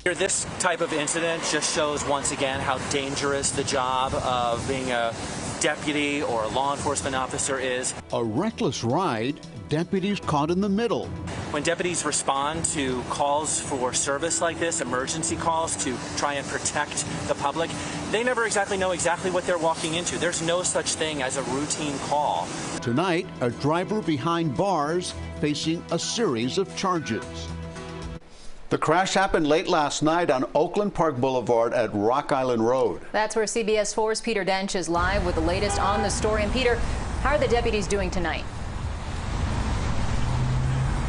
This type of incident just shows once again how dangerous the job of being a deputy or a law enforcement officer is. A reckless ride, deputies caught in the middle. When deputies respond to calls for service like this, emergency calls to try and protect the public, they never exactly know what they're walking into. There's no such thing as a routine call. Tonight, a driver behind bars facing a series of charges. The crash happened late last night on Oakland Park Boulevard at Rock Island Road. That's where CBS 4's Peter Dench is live with the latest on the story. And Peter, how are the deputies doing tonight?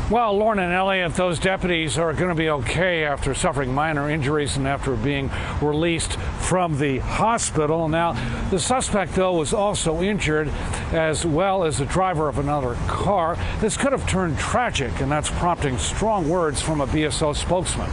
Well, Lauren and Elliot, those deputies are going to be okay after suffering minor injuries and after being released from the hospital. Now, the suspect, though, was also injured, as well as the driver of another car. This could have turned tragic, and that's prompting strong words from a BSO spokesman.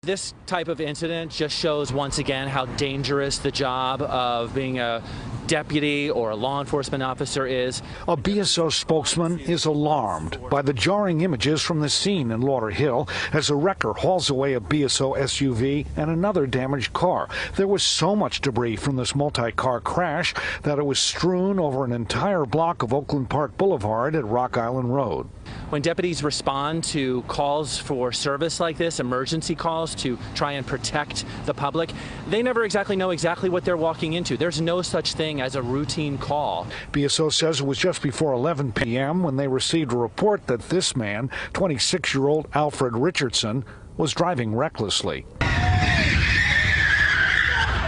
This type of incident just shows once again how dangerous the job of being a deputy or a law enforcement officer is. A BSO spokesman is alarmed by the jarring images from the scene in Lauderhill as a wrecker hauls away a BSO SUV and another damaged car. There was so much debris from this multi-car crash that it was strewn over an entire block of Oakland Park Boulevard at Rock Island Road. When deputies respond to calls for service like this, emergency calls to try and protect the public, they never exactly know what they're walking into. There's no such thing as a routine call. BSO says it was just before 11 p.m. when they received a report that this man, 26-year-old Alfred Richardson, was driving recklessly.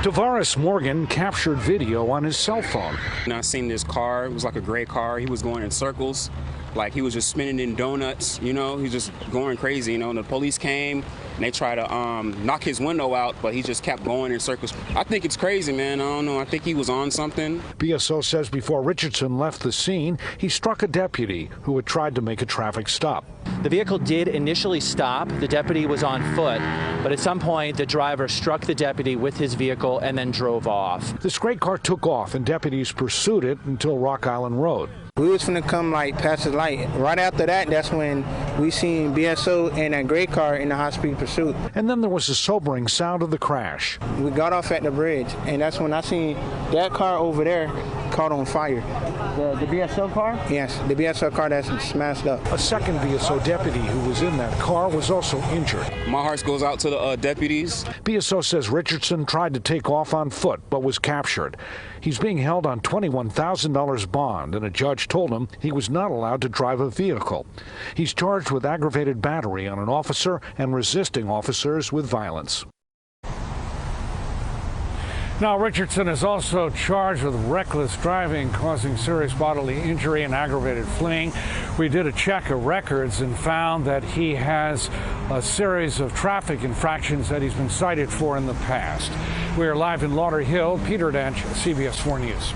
Tavares Morgan captured video on his cell phone. And I seen this car. It was like a gray car. He was going in circles. Like he was just spinning in donuts, you know, he was just going crazy, you know, and the police came and they tried to knock his window out, but he just kept going in circles. I think it's crazy, man. I don't know. I think he was on something. BSO says before Richardson left the scene, he struck a deputy who had tried to make a traffic stop. The vehicle did initially stop. The deputy was on foot, but at some point the driver struck the deputy with his vehicle and then drove off. This gray car took off and deputies pursued it until Rock Island Road. We was finna come like past the light. Right after that, that's when we seen BSO and that gray car in the high-speed pursuit. And then there was the sobering sound of the crash. We got off at the bridge, and that's when I seen that car over there caught on fire. The BSO car? Yes, the BSO car that's smashed up. A second BSO deputy who was in that car was also injured. My heart goes out to the deputies. BSO says Richardson tried to take off on foot but was captured. He's being held on $21,000 bond, and a judge told him he was not allowed to drive a vehicle. He's charged with aggravated battery on an officer and resisting officers with violence. Now, Richardson is also charged with reckless driving, causing serious bodily injury and aggravated fleeing. We did a check of records and found that he has a series of traffic infractions that he's been cited for in the past. We are live in Lauderhill. Peter Dench, CBS 4 News.